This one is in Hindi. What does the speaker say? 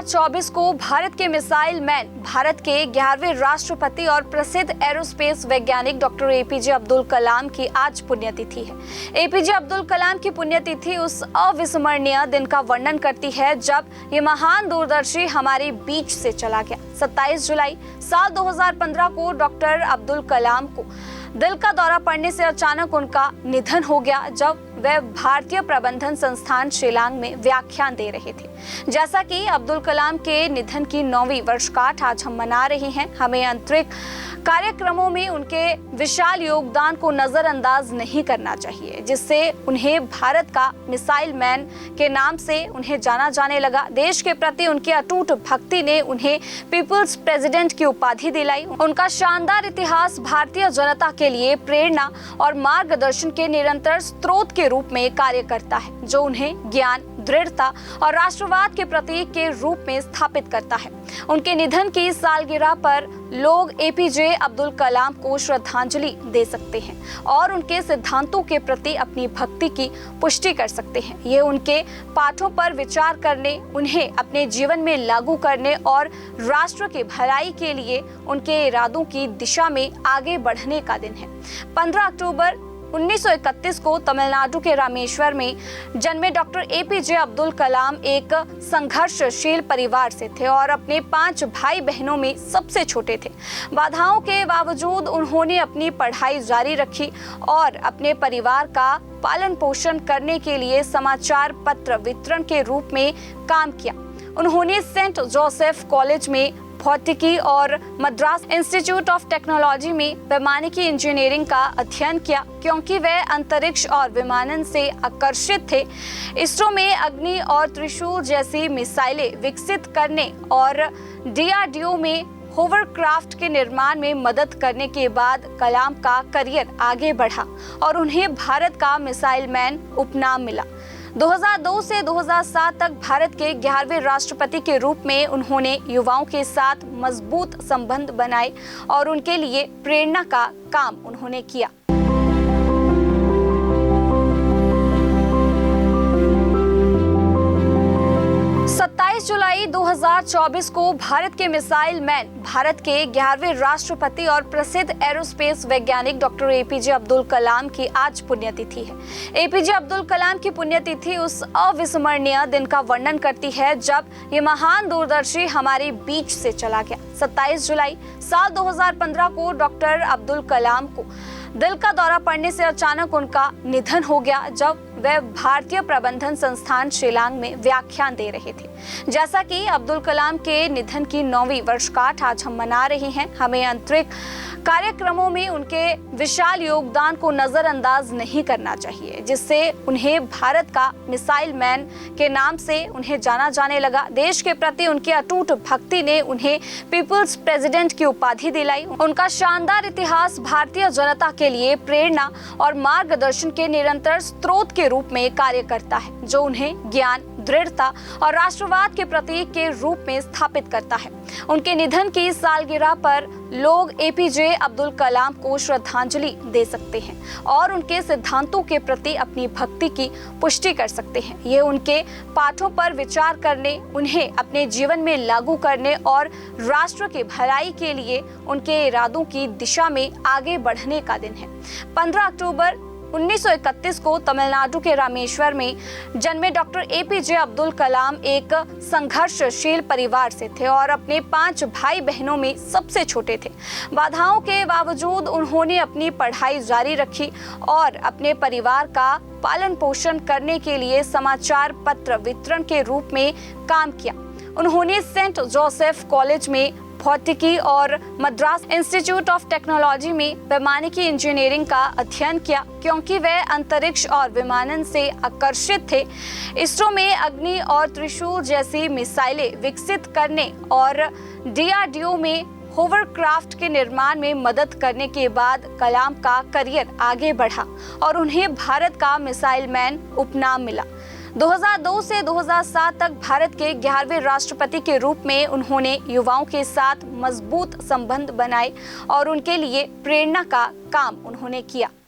2024 को भारत के मिसाइल मैन, भारत के 11वें राष्ट्रपति और प्रसिद्ध एरोस्पेस वैज्ञानिक डॉक्टर एपीजे अब्दुल कलाम की आज पुण्यतिथि है। एपीजे अब्दुल कलाम की पुण्यतिथि उस अविस्मरणीय दिन का वर्णन करती है जब ये महान दूरदर्शी हमारे बीच से चला गया। 27 जुलाई साल 2015 को डॉक्टर अब्दुल कलाम को दिल का दौरा पड़ने से अचानक उनका निधन हो गया जब वे भारतीय प्रबंधन संस्थान शिलांग में व्याख्यान दे रहे थे। जैसा कि अब्दुल कलाम के निधन की 9वीं वर्षगांठ आज हम मना रहे हैं, हमें अंतरिक्ष कार्यक्रमों में उनके विशाल योगदान को नजरअंदाज नहीं करना चाहिए, जिससे उन्हें भारत का मिसाइल मैन के नाम से उन्हें जाना जाने लगा। देश के प्रति उनकी अटूट भक्ति ने उन्हें पीपुल्स प्रेसिडेंट की उपाधि दिलाई। उनका शानदार इतिहास भारतीय जनता के लिए प्रेरणा और मार्गदर्शन के निरंतर स्रोत के रूप में कार्य करता है, जो उन्हें ज्ञान, दृढ़ता और राष्ट्रवाद के प्रतीक के रूप में स्थापित करता है। उनके निधन की सालगिरह पर लोग एपीजे अब्दुल कलाम को श्रद्धांजलि दे सकते हैं और उनके सिद्धांतों के प्रति अपनी भक्ति की पुष्टि कर सकते हैं। ये उनके पाठों पर विचार करने, उन्हें अपने जीवन में लागू करने और राष्ट्र की भलाई के लिए उनके इरादों की दिशा में आगे बढ़ने का दिन है। 15 अक्टूबर 1931 को तमिलनाडु के रामेश्वर में जन्मे डॉक्टर एपीजे अब्दुल कलाम एक संघर्षशील परिवार से थे और अपने 5 भाई बहनों में सबसे छोटे थे। बाधाओं के बावजूद उन्होंने अपनी पढ़ाई जारी रखी और अपने परिवार का पालन पोषण करने के लिए समाचार पत्र वितरण के रूप में काम किया। उन्होंने सेंट जोसेफ कॉलेज में भौतिकी और मद्रास इंस्टीट्यूट ऑफ टेक्नोलॉजी में वैमानिकी इंजीनियरिंग का अध्ययन किया। क्योंकि वे अंतरिक्ष और विमानन से आकर्षित थे, इसरो में अग्नि और त्रिशूल जैसी मिसाइलें विकसित करने और डीआरडीओ में होवरक्राफ्ट के निर्माण में मदद करने के बाद कलाम का करियर आगे बढ़ा और उन्हें भारत का मिसाइल मैन उपनाम मिला। 2002 से 2007 तक भारत के 11वें राष्ट्रपति के रूप में उन्होंने युवाओं के साथ मजबूत संबंध बनाए और उनके लिए प्रेरणा का काम उन्होंने किया। 27 जुलाई 2024 को भारत के मिसाइल मैन, भारत के 11वें राष्ट्रपति और प्रसिद्ध एरोस्पेस वैज्ञानिक डॉक्टर एपीजे अब्दुल कलाम की आज पुण्यतिथि है। एपीजे अब्दुल कलाम की पुण्यतिथि उस अविस्मरणीय दिन का वर्णन करती है जब ये महान दूरदर्शी हमारे बीच से चला गया। 27 जुलाई साल 2015 को डॉक्टर अब्दुल कलाम को दिल का दौरा पड़ने से अचानक उनका निधन हो गया जब वे भारतीय प्रबंधन संस्थान शिलांग में व्याख्यान दे रहे थे। जैसा कि अब्दुल कलाम के निधन की 9वीं वर्षगांठ आज हम मना रहे हैं, हमें अंतरिक्ष कार्यक्रमों में उनके विशाल योगदान को नजरअंदाज नहीं करना चाहिए, जिससे उन्हें भारत का मिसाइल मैन के नाम से उन्हें जाना जाने लगा। देश के प्रति उनकी अटूट भक्ति ने उन्हें पीपुल्स प्रेसिडेंट की उपाधि दिलाई। उनका शानदार इतिहास भारतीय जनता के लिए प्रेरणा और मार्गदर्शन के निरंतर स्रोत के रूप में कार्य करता है, जो उन्हें ज्ञान, दृढ़ता और राष्ट्रवाद के प्रतीक के रूप में स्थापित करता है। उनके निधन की सालगिरह पर लोग एपीजे अब्दुल कलाम को श्रद्धांजलि दे सकते हैं और उनके सिद्धांतों के प्रति अपनी भक्ति की पुष्टि कर सकते हैं। ये उनके पाठों पर विचार करने, उन्हें अपने जीवन में लागू करने और राष्ट्र की भलाई के लिए उनके इरादों की दिशा में आगे बढ़ने का दिन है। 15 अक्टूबर 1931 को तमिलनाडु के रामेश्वर में जन्मे डॉक्टर एपीजे अब्दुल कलाम एक संघर्षशील परिवार से थे और अपने 5 भाई बहनों में सबसे छोटे थे। बाधाओं के बावजूद उन्होंने अपनी पढ़ाई जारी रखी और अपने परिवार का पालन पोषण करने के लिए समाचार पत्र वितरण के रूप में काम किया। उन्होंने सेंट जोसेफ कॉलेज में भौतिकी और मद्रास इंस्टीट्यूट ऑफ टेक्नोलॉजी में वैमानिकी इंजीनियरिंग का अध्ययन किया। क्योंकि वे अंतरिक्ष और विमानन से आकर्षित थे, इसरो में अग्नि और त्रिशूल जैसी मिसाइलें विकसित करने और डीआरडीओ में होवरक्राफ्ट के निर्माण में मदद करने के बाद कलाम का करियर आगे बढ़ा और उन्हें भारत का मिसाइल मैन उपनाम मिला। 2002 से 2007 तक भारत के 11वें राष्ट्रपति के रूप में उन्होंने युवाओं के साथ मजबूत संबंध बनाए और उनके लिए प्रेरणा का काम उन्होंने किया।